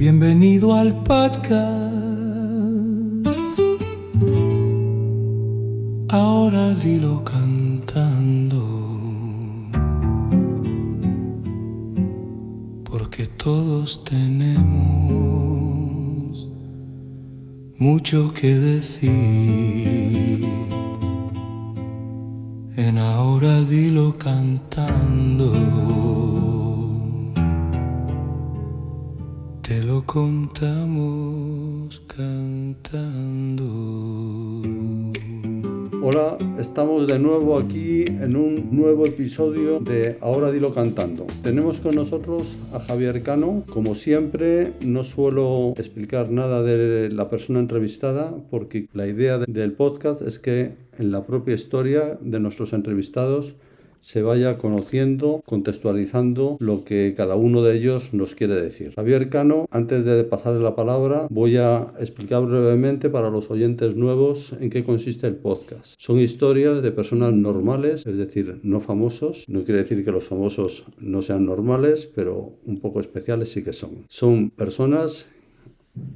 Bienvenido al podcast. Ahora dilo cantando, porque todos tenemos mucho que decir. En ahora dilo cantando, te lo contamos cantando. Hola, estamos de nuevo aquí en un nuevo episodio de Ahora Dilo Cantando. Tenemos con nosotros a Javier Cano. Como siempre, no suelo explicar nada de la persona entrevistada porque la idea del podcast es que en la propia historia de nuestros entrevistados se vaya conociendo, contextualizando lo que cada uno de ellos nos quiere decir. Javier Cano, antes de pasarle la palabra, voy a explicar brevemente para los oyentes nuevos en qué consiste el podcast. Son historias de personas normales, es decir, no famosos. No quiere decir que los famosos no sean normales, pero un poco especiales sí que son. Son personas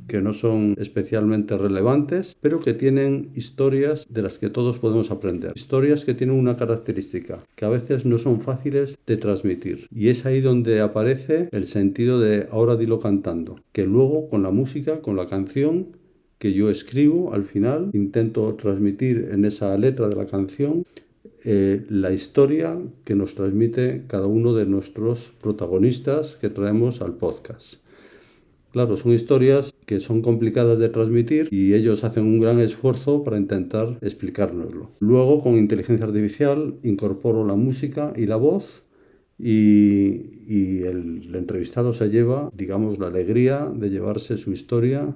que no son especialmente relevantes, pero que tienen historias de las que todos podemos aprender. Historias que tienen una característica, que a veces no son fáciles de transmitir. Y es ahí donde aparece el sentido de Ahora Dilo Cantando, que luego con la música, con la canción que yo escribo, al final intento transmitir en esa letra de la canción la historia que nos transmite cada uno de nuestros protagonistas que traemos al podcast. Claro, son historias que son complicadas de transmitir y ellos hacen un gran esfuerzo para intentar explicárnoslo. Luego, con inteligencia artificial, incorporo la música y la voz y el entrevistado se lleva, digamos, la alegría de llevarse su historia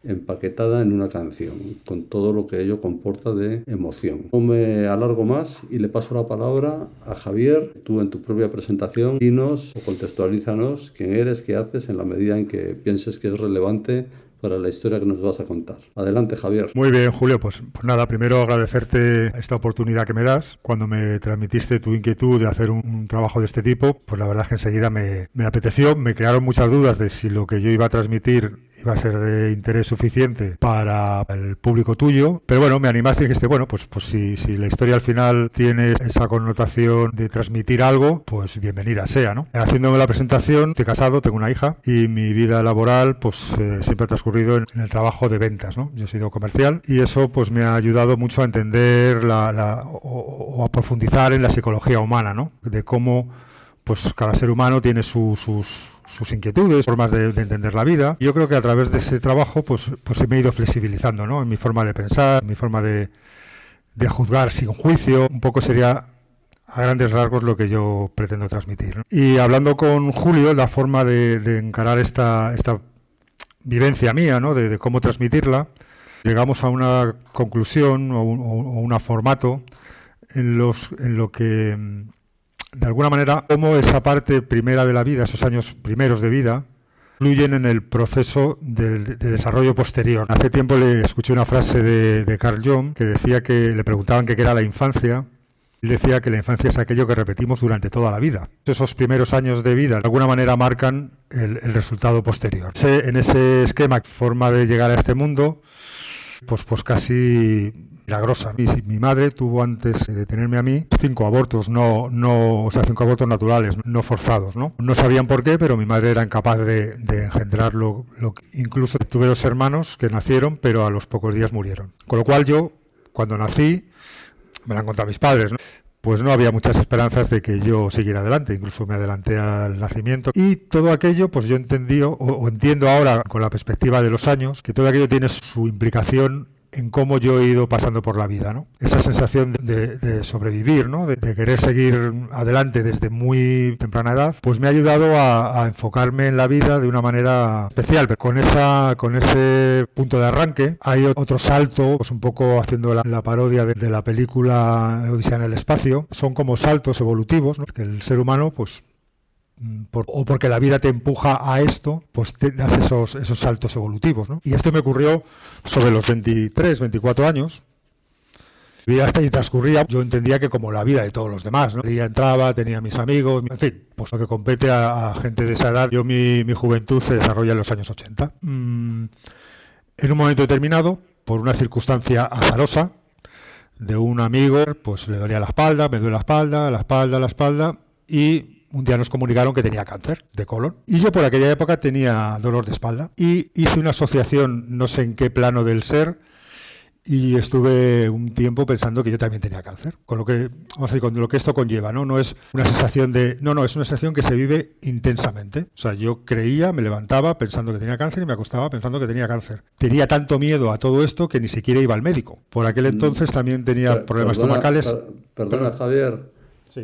empaquetada en una canción, con todo lo que ello comporta de emoción. No me alargo más y le paso la palabra a Javier. Tú en tu propia presentación dinos o contextualízanos quién eres, qué haces en la medida en que pienses que es relevante para la historia que nos vas a contar. Adelante, Javier. Muy bien, Julio, pues nada, primero agradecerte esta oportunidad que me das. Cuando me transmitiste tu inquietud de hacer un trabajo de este tipo, pues la verdad es que enseguida me apeteció. Me crearon muchas dudas de si lo que yo iba a transmitir iba a ser de interés suficiente para el público tuyo, pero bueno, me animaste y dijiste, bueno, pues si la historia al final tiene esa connotación de transmitir algo, pues bienvenida sea, ¿no? Haciéndome la presentación, estoy casado, tengo una hija y mi vida laboral pues siempre ha transcurrido en el trabajo de ventas, ¿no? Yo he sido comercial y eso pues me ha ayudado mucho a entender o a profundizar en la psicología humana, ¿no? De cómo pues cada ser humano tiene sus inquietudes, formas de entender la vida. Yo creo que a través de ese trabajo pues me he ido flexibilizando, ¿no? En mi forma de pensar, en mi forma de juzgar sin juicio. Un poco sería a grandes rasgos lo que yo pretendo transmitir, ¿no? Y hablando con Julio, la forma de encarar esta vivencia mía, ¿no? De cómo transmitirla, llegamos a una conclusión o un formato en lo que de alguna manera, cómo esa parte primera de la vida, esos años primeros de vida, influyen en el proceso de desarrollo posterior. Hace tiempo le escuché una frase de Carl Jung que decía que le preguntaban qué era la infancia. Él decía que la infancia es aquello que repetimos durante toda la vida. Esos primeros años de vida, de alguna manera, marcan el resultado posterior. En ese esquema, forma de llegar a este mundo, pues casi milagrosa. Mi madre tuvo, antes de tenerme a mí, 5 abortos, 5 abortos naturales, no forzados, ¿no? No sabían por qué, pero mi madre era incapaz de engendrarlo. Incluso tuve 2 hermanos que nacieron, pero a los pocos días murieron. Con lo cual yo, cuando nací, me lo han contado mis padres, ¿no? Pues no había muchas esperanzas de que yo siguiera adelante, incluso me adelanté al nacimiento. Y todo aquello, pues yo entendí o entiendo ahora, con la perspectiva de los años, que todo aquello tiene su implicación en cómo yo he ido pasando por la vida, ¿no? Esa sensación de sobrevivir, ¿no? De querer seguir adelante desde muy temprana edad, pues me ha ayudado a enfocarme en la vida de una manera especial. Pero con ese punto de arranque hay otro salto, pues un poco haciendo la parodia de la película Odisea en el espacio. Son como saltos evolutivos, ¿no? Que el ser humano, pues o porque la vida te empuja a esto, pues te das esos saltos evolutivos, ¿no? Y esto me ocurrió sobre los 23, 24 años, Mi vida hasta ahí transcurría, yo entendía que como la vida de todos los demás, ¿no? Ella entraba, tenía mis amigos, en fin, pues lo que compete a gente de esa edad. Yo mi juventud se desarrolla en los años 80. En un momento determinado, por una circunstancia azarosa de un amigo, pues le dolía la espalda, me duele la espalda, y un día nos comunicaron que tenía cáncer de colon. Y yo por aquella época tenía dolor de espalda. Y hice una asociación, no sé en qué plano del ser, y estuve un tiempo pensando que yo también tenía cáncer. Con lo que, vamos a decir, con lo que esto conlleva, ¿no? No es una sensación de... No, es una sensación que se vive intensamente. O sea, yo creía, me levantaba pensando que tenía cáncer y me acostaba pensando que tenía cáncer. Tenía tanto miedo a todo esto que ni siquiera iba al médico. Por aquel entonces también tenía problemas estomacales. Perdona, Javier. Sí.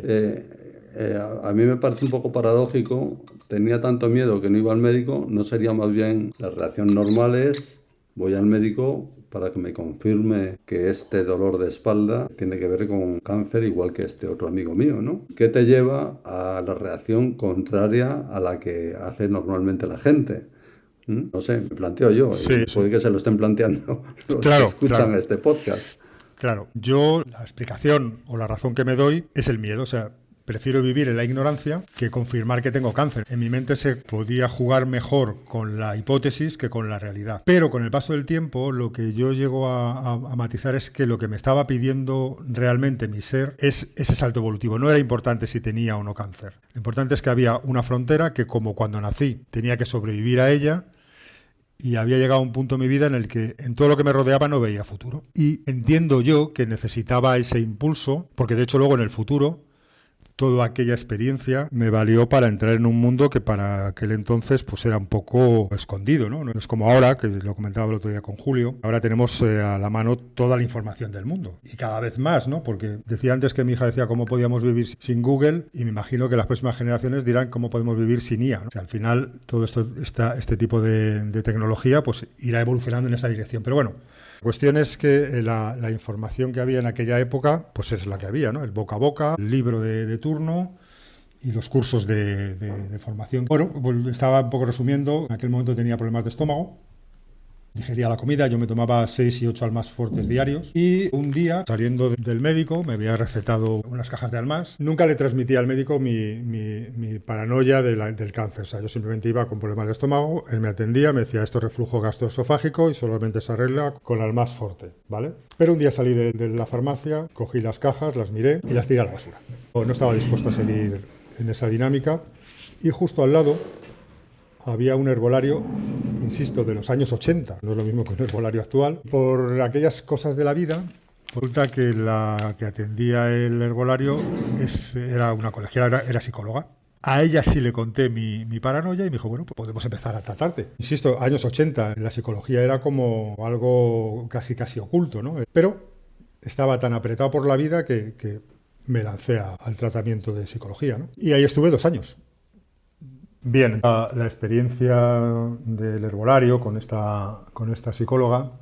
A mí me parece un poco paradójico. Tenía tanto miedo que no iba al médico. ¿No sería más bien la relación normal es voy al médico para que me confirme que este dolor de espalda tiene que ver con cáncer igual que este otro amigo mío, ¿no? ¿Qué te lleva a la reacción contraria a la que hace normalmente la gente? No sé, me planteo yo. Sí, puede que se lo estén planteando los que escuchan este podcast. Claro, yo la explicación o la razón que me doy es el miedo, o sea, prefiero vivir en la ignorancia que confirmar que tengo cáncer. En mi mente se podía jugar mejor con la hipótesis que con la realidad. Pero con el paso del tiempo, lo que yo llego a matizar es que lo que me estaba pidiendo realmente mi ser es ese salto evolutivo. No era importante si tenía o no cáncer. Lo importante es que había una frontera que, como cuando nací, tenía que sobrevivir a ella. Y había llegado a un punto en mi vida en el que en todo lo que me rodeaba no veía futuro. Y entiendo yo que necesitaba ese impulso, porque de hecho luego en el futuro toda aquella experiencia me valió para entrar en un mundo que para aquel entonces pues era un poco escondido, ¿no? No es como ahora, que lo comentaba el otro día con Julio, ahora tenemos a la mano toda la información del mundo y cada vez más, ¿no? Porque decía antes que mi hija decía cómo podíamos vivir sin Google y me imagino que las próximas generaciones dirán cómo podemos vivir sin IA, ¿no? O sea, al final todo esto, este tipo de tecnología pues irá evolucionando en esa dirección, pero bueno. La cuestión es que la información que había en aquella época, pues es la que había, ¿no? El boca a boca, el libro de turno y los cursos de formación. Bueno, pues estaba un poco resumiendo, en aquel momento tenía problemas de estómago, digería la comida, yo me tomaba 6 y 8 Almas Fortes diarios y un día, saliendo del médico, me había recetado unas cajas de Almas. Nunca le transmitía al médico mi paranoia del cáncer, o sea, yo simplemente iba con problemas de estómago, él me atendía, me decía esto es reflujo gastroesofágico y solamente se arregla con Almas Forte, ¿vale? Pero un día salí de la farmacia, cogí las cajas, las miré y las tiré a la basura. No estaba dispuesto a seguir en esa dinámica y justo al lado había un herbolario, insisto, de los años 80, no es lo mismo que un herbolario actual. Por aquellas cosas de la vida, resulta que la que atendía el herbolario era una colegiala, era psicóloga. A ella sí le conté mi paranoia y me dijo, bueno, pues podemos empezar a tratarte. Insisto, años 80, la psicología era como algo casi oculto, ¿no? Pero estaba tan apretado por la vida que me lancé al tratamiento de psicología, ¿no? Y ahí estuve 2 años. Bien, la experiencia del herbolario con esta psicóloga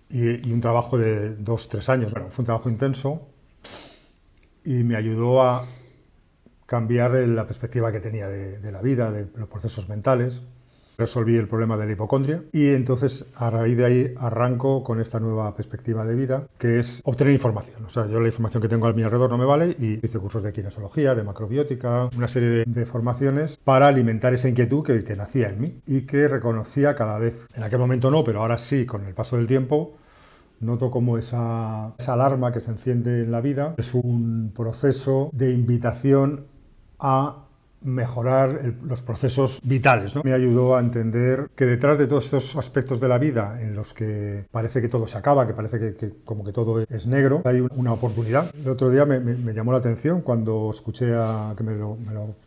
y un trabajo de 2-3 años. Bueno, fue un trabajo intenso y me ayudó a cambiar la perspectiva que tenía de la vida, de los procesos mentales. Resolví el problema de la hipocondria y entonces a raíz de ahí arranco con esta nueva perspectiva de vida que es obtener información. O sea, yo la información que tengo a mi alrededor no me vale y hice cursos de kinesiología, de macrobiótica, una serie de formaciones para alimentar esa inquietud que nacía en mí y que reconocía cada vez. En aquel momento no, pero ahora sí, con el paso del tiempo, noto como esa alarma que se enciende en la vida es un proceso de invitación a mejorar los procesos vitales, ¿no? Me ayudó a entender que detrás de todos estos aspectos de la vida en los que parece que todo se acaba, que parece que como que todo es negro, hay una oportunidad. El otro día me llamó la atención cuando escuché que me lo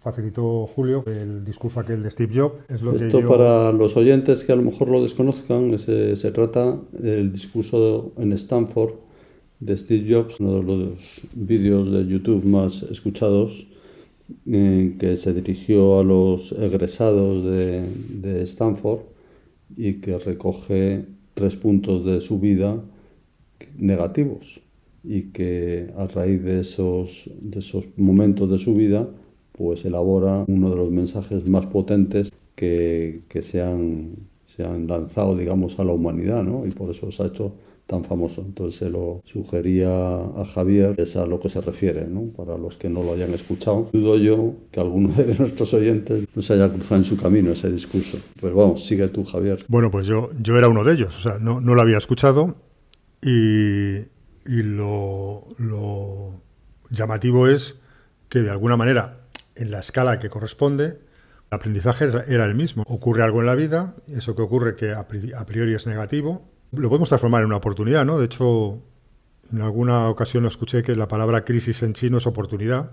facilitó Julio, el discurso aquel de Steve Jobs. Esto para los oyentes que a lo mejor lo desconozcan, se trata del discurso en Stanford de Steve Jobs, uno de los vídeos de YouTube más escuchados, que se dirigió a los egresados de Stanford y que recoge 3 puntos de su vida negativos y que a raíz de esos momentos de su vida pues elabora uno de los mensajes más potentes que se han lanzado, digamos, a la humanidad, ¿no? Y por eso se ha hecho tan famoso. Entonces se lo sugería a Javier, es a lo que se refiere, ¿no? Para los que no lo hayan escuchado. Dudo yo que alguno de nuestros oyentes no se haya cruzado en su camino ese discurso. Pues vamos, sigue tú, Javier. Bueno, pues yo era uno de ellos, o sea, no lo había escuchado y lo llamativo es que de alguna manera, en la escala que corresponde, el aprendizaje era el mismo. Ocurre algo en la vida, eso que ocurre que a priori es negativo, lo podemos transformar en una oportunidad, ¿no? De hecho, en alguna ocasión escuché que la palabra crisis en chino es oportunidad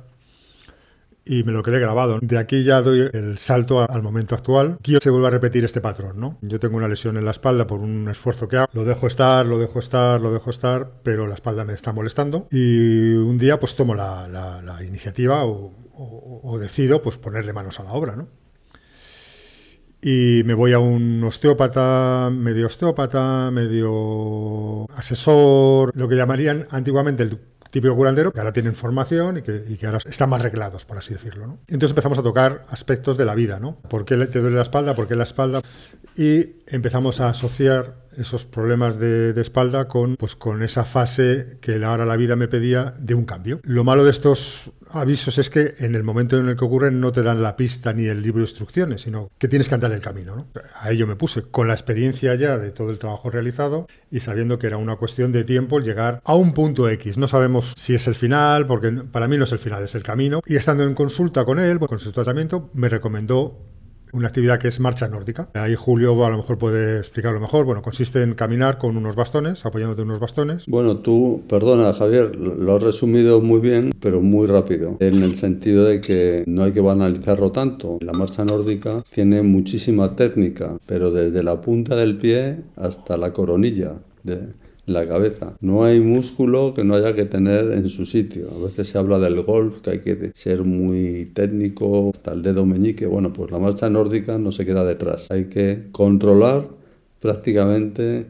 y me lo quedé grabado. De aquí ya doy el salto al momento actual. Quiero que se vuelva a repetir este patrón, ¿no? Yo tengo una lesión en la espalda por un esfuerzo que hago. Lo dejo estar, pero la espalda me está molestando. Y un día pues tomo la iniciativa o decido pues ponerle manos a la obra, ¿no? Y me voy a un osteópata, medio asesor, lo que llamarían antiguamente el típico curandero, que ahora tienen formación y que ahora están más reglados, por así decirlo, ¿no? Entonces empezamos a tocar aspectos de la vida, ¿no? ¿Por qué te duele la espalda? ¿Por qué la espalda? Y empezamos a asociar esos problemas de espalda con esa fase que ahora la vida me pedía de un cambio. Lo malo de estos avisos es que en el momento en el que ocurren no te dan la pista ni el libro de instrucciones, sino que tienes que andar el camino, ¿no? A ello me puse, con la experiencia ya de todo el trabajo realizado y sabiendo que era una cuestión de tiempo el llegar a un punto X. No sabemos si es el final, porque para mí no es el final, es el camino. Y estando en consulta con él, con su tratamiento, me recomendó una actividad que es marcha nórdica. Ahí Julio a lo mejor puede explicarlo mejor. Bueno, consiste en caminar con unos bastones, apoyándote en unos bastones. Bueno, tú, perdona Javier, lo has resumido muy bien, pero muy rápido, en el sentido de que no hay que banalizarlo tanto. La marcha nórdica tiene muchísima técnica, pero desde la punta del pie hasta la coronilla de la cabeza. No hay músculo que no haya que tener en su sitio. A veces se habla del golf, que hay que ser muy técnico, hasta el dedo meñique. Bueno, pues la marcha nórdica no se queda detrás. Hay que controlar prácticamente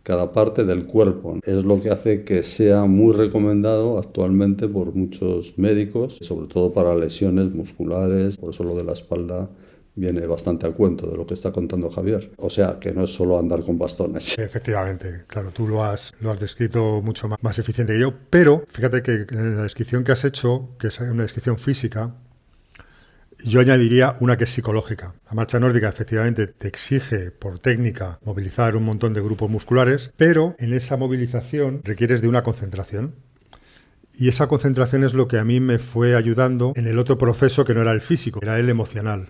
cada parte del cuerpo. Es lo que hace que sea muy recomendado actualmente por muchos médicos, sobre todo para lesiones musculares. Por eso lo de la espalda viene bastante a cuento de lo que está contando Javier. O sea, que no es solo andar con bastones. Efectivamente, claro, tú lo has descrito mucho más eficiente que yo, pero fíjate que en la descripción que has hecho, que es una descripción física, yo añadiría una que es psicológica. La marcha nórdica efectivamente te exige por técnica movilizar un montón de grupos musculares, pero en esa movilización requieres de una concentración. Y esa concentración es lo que a mí me fue ayudando en el otro proceso que no era el físico, era el emocional.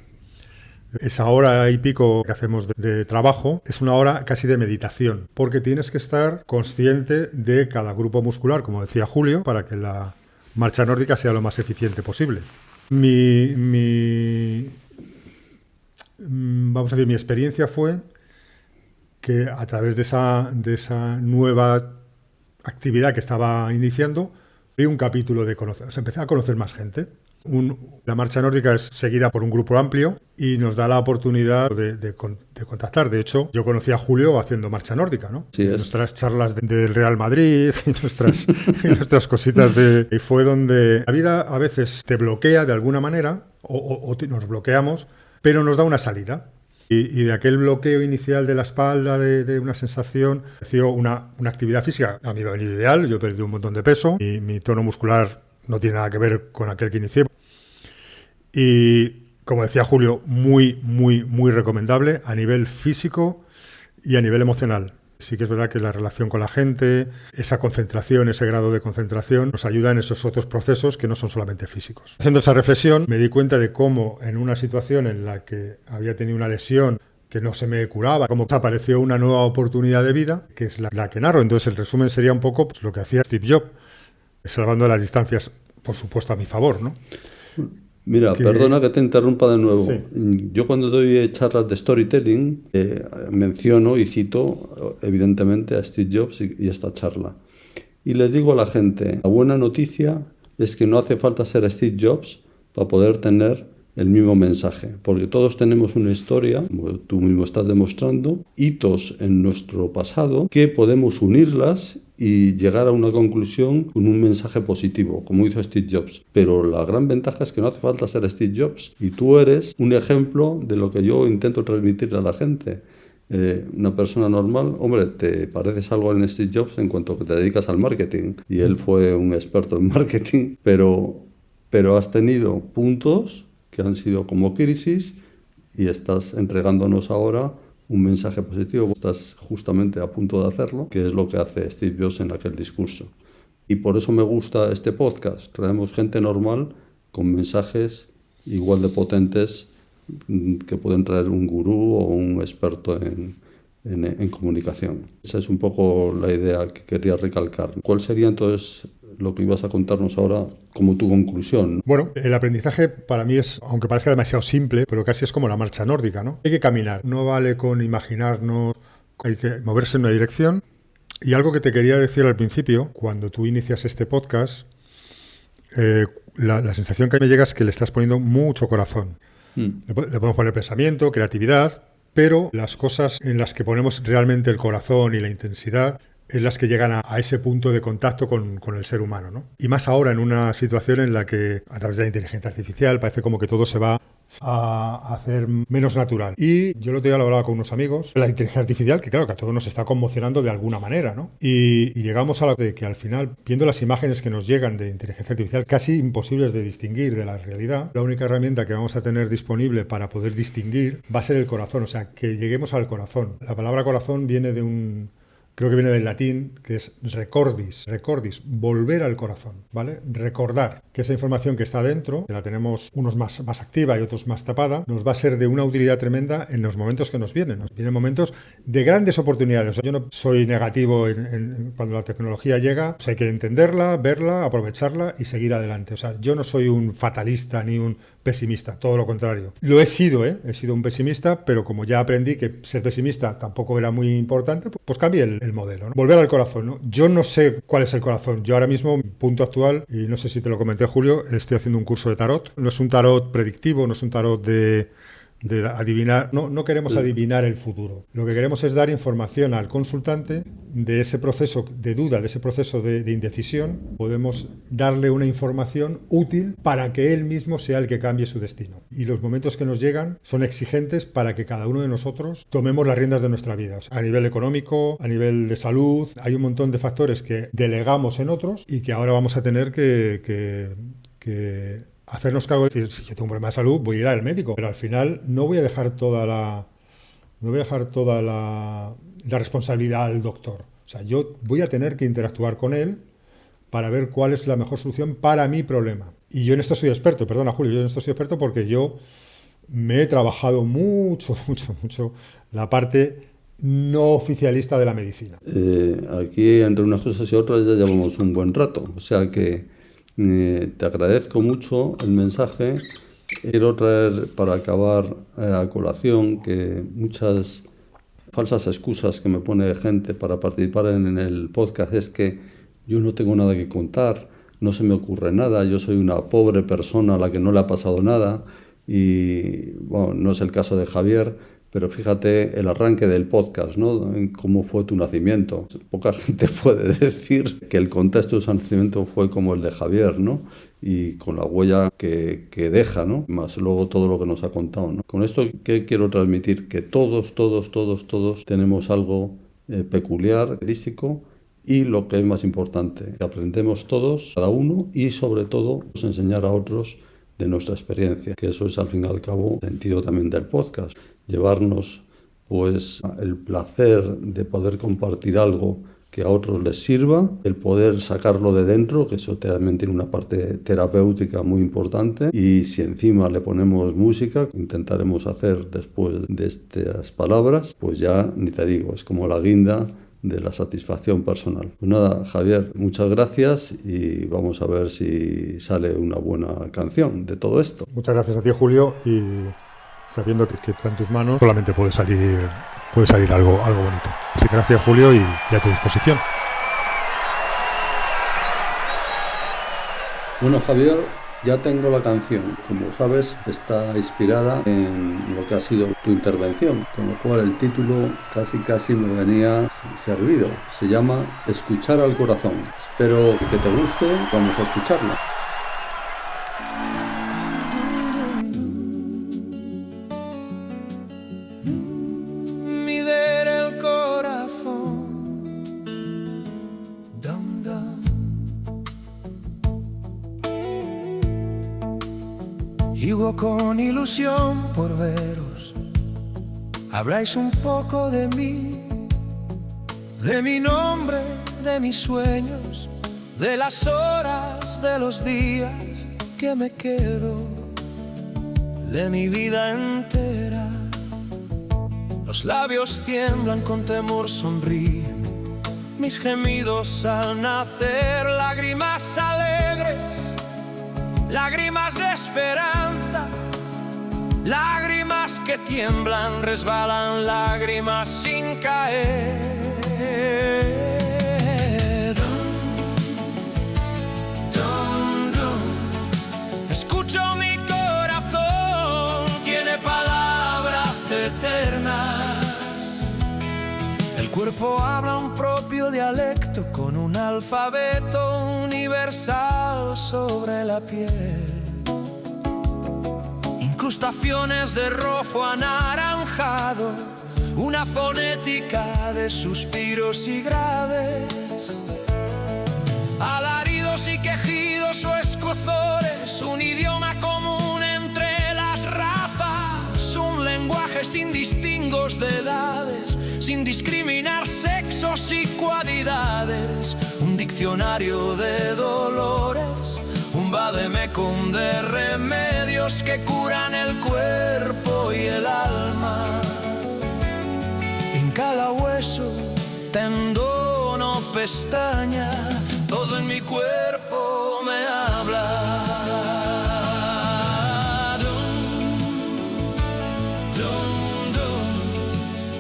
Esa hora y pico que hacemos de trabajo es una hora casi de meditación, porque tienes que estar consciente de cada grupo muscular, como decía Julio, para que la marcha nórdica sea lo más eficiente posible. Mi experiencia fue que a través de esa nueva actividad que estaba iniciando, vi un capítulo de conocer, o sea, empecé a conocer más gente. La marcha nórdica es seguida por un grupo amplio y nos da la oportunidad de contactar. De hecho, yo conocí a Julio haciendo marcha nórdica, ¿no? Sí, nuestras charlas del Real Madrid y nuestras cositas y fue donde la vida a veces te bloquea de alguna manera o nos bloqueamos, pero nos da una salida. Y de aquel bloqueo inicial de la espalda, de una sensación, nació una actividad física. A mí me ha venido ideal, yo he perdido un montón de peso y mi tono muscular no tiene nada que ver con aquel que inicié. Y, como decía Julio, muy, muy, muy recomendable a nivel físico y a nivel emocional. Sí que es verdad que la relación con la gente, esa concentración, ese grado de concentración, nos ayuda en esos otros procesos que no son solamente físicos. Haciendo esa reflexión, me di cuenta de cómo en una situación en la que había tenido una lesión que no se me curaba, como apareció una nueva oportunidad de vida, que es la que narro. Entonces el resumen sería un poco pues, lo que hacía Steve Jobs, salvando las distancias, por supuesto, a mi favor, ¿no? Mira, perdona que te interrumpa de nuevo. Sí. Yo cuando doy charlas de storytelling menciono y cito evidentemente a Steve Jobs y esta charla. Y les digo a la gente, la buena noticia es que no hace falta ser Steve Jobs para poder tener el mismo mensaje, porque todos tenemos una historia, como tú mismo estás demostrando, hitos en nuestro pasado que podemos unirlas y llegar a una conclusión con un mensaje positivo, como hizo Steve Jobs. Pero la gran ventaja es que no hace falta ser Steve Jobs y tú eres un ejemplo de lo que yo intento transmitirle a la gente. una persona normal, hombre, te pareces algo en Steve Jobs en cuanto que te dedicas al marketing, y él fue un experto en marketing, pero has tenido puntos que han sido como crisis y estás entregándonos ahora un mensaje positivo. Estás justamente a punto de hacerlo, que es lo que hace Steve Jobs en aquel discurso. Y por eso me gusta este podcast. Traemos gente normal con mensajes igual de potentes que pueden traer un gurú o un experto en comunicación. Esa es un poco la idea que quería recalcar. ¿Cuál sería entonces lo que ibas a contarnos ahora como tu conclusión? Bueno, el aprendizaje para mí es, aunque parezca demasiado simple, pero casi es como la marcha nórdica, ¿no? Hay que caminar, no vale con imaginarnos, hay que moverse en una dirección. Y algo que te quería decir al principio, cuando tú inicias este podcast, la sensación que me llega es que le estás poniendo mucho corazón. Le podemos poner pensamiento, creatividad, pero las cosas en las que ponemos realmente el corazón y la intensidad es las que llegan a ese punto de contacto con el ser humano, ¿no? Y más ahora en una situación en la que a través de la inteligencia artificial parece como que todo se va a hacer menos natural. Y yo el otro día lo hablaba con unos amigos, la inteligencia artificial, que claro, que a todos nos está conmocionando de alguna manera, ¿no? Y llegamos a lo de que al final, viendo las imágenes que nos llegan de inteligencia artificial, casi imposibles de distinguir de la realidad, la única herramienta que vamos a tener disponible para poder distinguir va a ser el corazón, o sea, que lleguemos al corazón. La palabra corazón viene de creo que viene del latín, que es recordis, volver al corazón, ¿vale? Recordar que esa información que está dentro, que la tenemos unos más activa y otros más tapada, nos va a ser de una utilidad tremenda en los momentos que nos vienen. Nos vienen momentos de grandes oportunidades. Yo no soy negativo cuando la tecnología llega, hay que entenderla, verla, aprovecharla y seguir adelante. O sea, yo no soy un fatalista ni un pesimista, todo lo contrario. Lo he sido un pesimista, pero como ya aprendí que ser pesimista tampoco era muy importante, pues cambié el modelo, ¿no? Volver al corazón, ¿no? Yo no sé cuál es el corazón. Yo ahora mismo, punto actual, y no sé si te lo comenté, Julio, estoy haciendo un curso de tarot. No es un tarot predictivo, no es un tarot de adivinar, no queremos adivinar el futuro. Lo que queremos es dar información al consultante de ese proceso de duda, de ese proceso de indecisión. Podemos darle una información útil para que él mismo sea el que cambie su destino. Y los momentos que nos llegan son exigentes para que cada uno de nosotros tomemos las riendas de nuestra vida. O sea, a nivel económico, a nivel de salud, hay un montón de factores que delegamos en otros y que ahora vamos a tener que hacernos cargo de decir, si yo tengo un problema de salud, voy a ir al médico, pero al final no voy a dejar toda la responsabilidad al doctor. O sea, yo voy a tener que interactuar con él para ver cuál es la mejor solución para mi problema. Y yo en esto soy experto, perdona Julio, yo en esto soy experto porque yo me he trabajado mucho la parte no oficialista de la medicina. Aquí, entre unas cosas y otras, ya llevamos un buen rato, o sea que te agradezco mucho el mensaje. Quiero traer para acabar a colación que muchas falsas excusas que me pone gente para participar en el podcast es que yo no tengo nada que contar, no se me ocurre nada, yo soy una pobre persona a la que no le ha pasado nada y bueno, no es el caso de Javier. Pero fíjate el arranque del podcast, ¿no? Cómo fue tu nacimiento. Poca gente puede decir que el contexto de su nacimiento fue como el de Javier, ¿no? Y con la huella que deja, ¿no? Más luego todo lo que nos ha contado, ¿no? Con esto, ¿qué quiero transmitir? Que todos tenemos algo peculiar, característico, y lo que es más importante, que aprendemos todos, cada uno, y sobre todo, pues, enseñar a otros de nuestra experiencia, que eso es al fin y al cabo el sentido también del podcast, llevarnos pues el placer de poder compartir algo que a otros les sirva, el poder sacarlo de dentro, que eso también tiene una parte terapéutica muy importante, y si encima le ponemos música, que intentaremos hacer después de estas palabras, pues ya ni te digo, es como la guinda de la satisfacción personal. Pues nada, Javier, muchas gracias y vamos a ver si sale una buena canción de todo esto. Muchas gracias a ti, Julio, y sabiendo que está en tus manos, solamente puede salir algo bonito. Así que gracias, Julio, y a tu disposición. Bueno, Javier, ya tengo la canción. Como sabes, está inspirada en lo que ha sido tu intervención, con lo cual el título casi me venía servido. Se llama Escuchar al corazón. Espero que te guste. Vamos a escucharla. Mi Vivo con ilusión por veros. Habláis un poco de mí, de mi nombre, de mis sueños, de las horas, de los días que me quedo, de mi vida entera. Los labios tiemblan, con temor sonríen mis gemidos al nacer. Lágrimas alegres, lágrimas de esperanza, lágrimas que tiemblan, resbalan, lágrimas sin caer. Dum, dum. Escucho mi corazón, tiene palabras eternas. El cuerpo habla un propio dialecto con un alfabeto universal sobre la piel. Incrustaciones de rojo anaranjado, una fonética de suspiros y graves, alaridos y quejidos o escozores, un idioma común entre las razas, un lenguaje sin distingos de edades, sin discriminar sexos y cualidades, un diccionario de dolores, un vademecum de remedios que curan el cuerpo y el alma. En cada hueso, tendón o pestaña, todo en mi cuerpo me habla.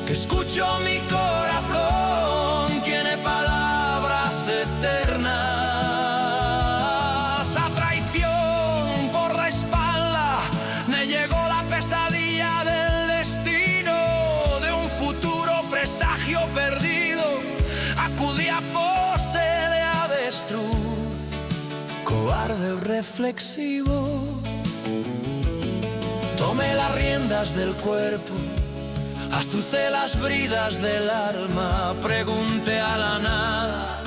Que escucho mi corazón, tiene palabras eternas. A traición por la espalda me llegó la pesadilla del destino, de un futuro presagio perdido. Acudí a pose de avestruz, cobarde reflexivo. Tomé las riendas del cuerpo, astucé las bridas del alma, pregunté a la nada,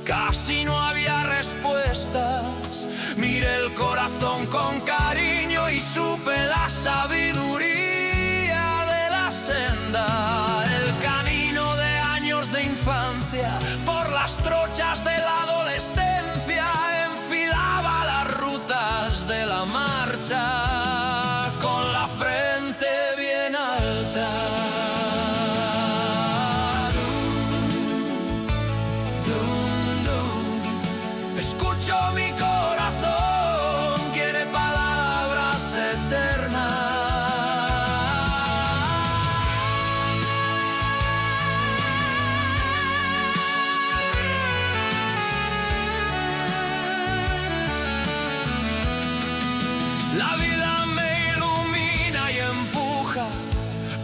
casi no había respuestas. Miré el corazón con cariño y supe la sabiduría de la senda. El camino de años de infancia, por las trochas de la adolescencia, enfilaba las rutas de la marcha, con la frente bien alta. Escucho mi corazón, quiere palabras eternas. La vida me ilumina y empuja,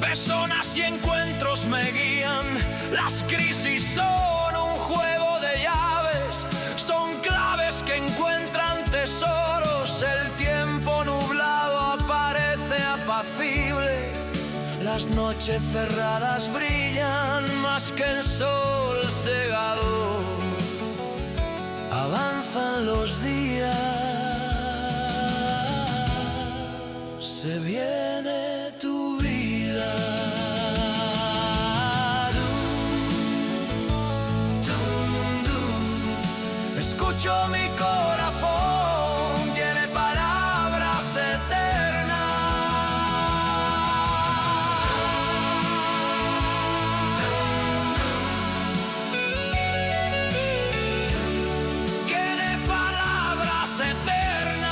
personas y encuentros me guían. Las crisis son un juego de llaves, son claves que encuentran tesoros. El tiempo nublado aparece apacible, las noches cerradas brillan más que el sol cegador. Avanzan los días, se viene tu vida. Escucho mi corazón, tiene palabras eternas. Tiene palabras eternas.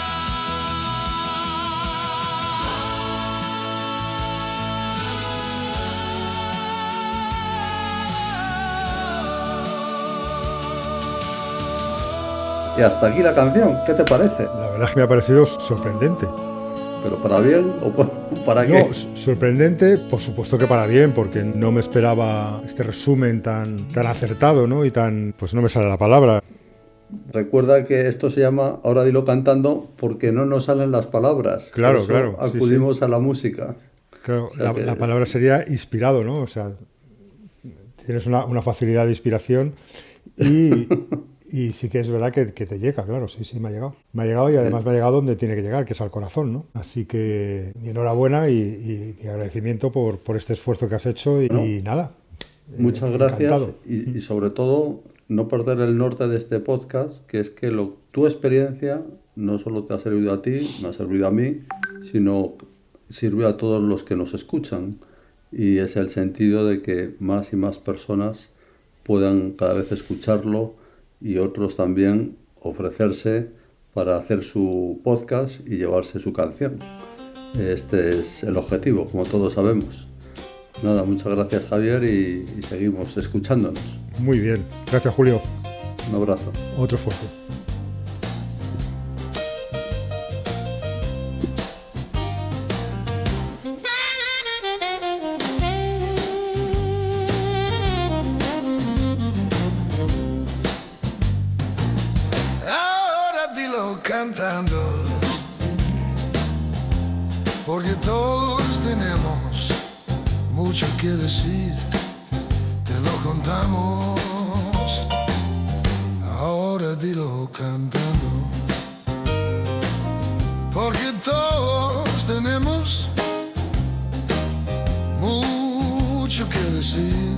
Y hasta aquí la canción, ¿qué te parece? La verdad es que me ha parecido sorprendente. ¿Pero para bien o para No, qué? sorprendente, por supuesto que para bien, porque no me esperaba este resumen tan acertado, ¿no? Y tan, pues no me sale la palabra. Recuerda que esto se llama Ahora dilo cantando porque no nos salen las palabras. Claro, Por eso claro, sí, acudimos sí. a la música. Claro, O sea que la palabra sería inspirado, ¿no? O sea, tienes una facilidad de inspiración y Y sí que es verdad que te llega, claro, sí, me ha llegado. Me ha llegado y además me ha llegado donde tiene que llegar, que es al corazón, ¿no? Así que mi enhorabuena y mi agradecimiento por este esfuerzo que has hecho y nada. Muchas gracias Encantado. y sobre todo no perder el norte de este podcast, que es que tu experiencia no solo te ha servido a ti, me ha servido a mí, sino sirve a todos los que nos escuchan. Y es el sentido de que más y más personas puedan cada vez escucharlo y otros también ofrecerse para hacer su podcast y llevarse su canción. Este es el objetivo, como todos sabemos. Nada, muchas gracias Javier y seguimos escuchándonos. Muy bien. Gracias, Julio. Un abrazo. Otro esfuerzo. Ahora dilo cantando, porque todos tenemos mucho que decir, te lo contamos. Ahora dilo cantando, porque todos tenemos mucho que decir.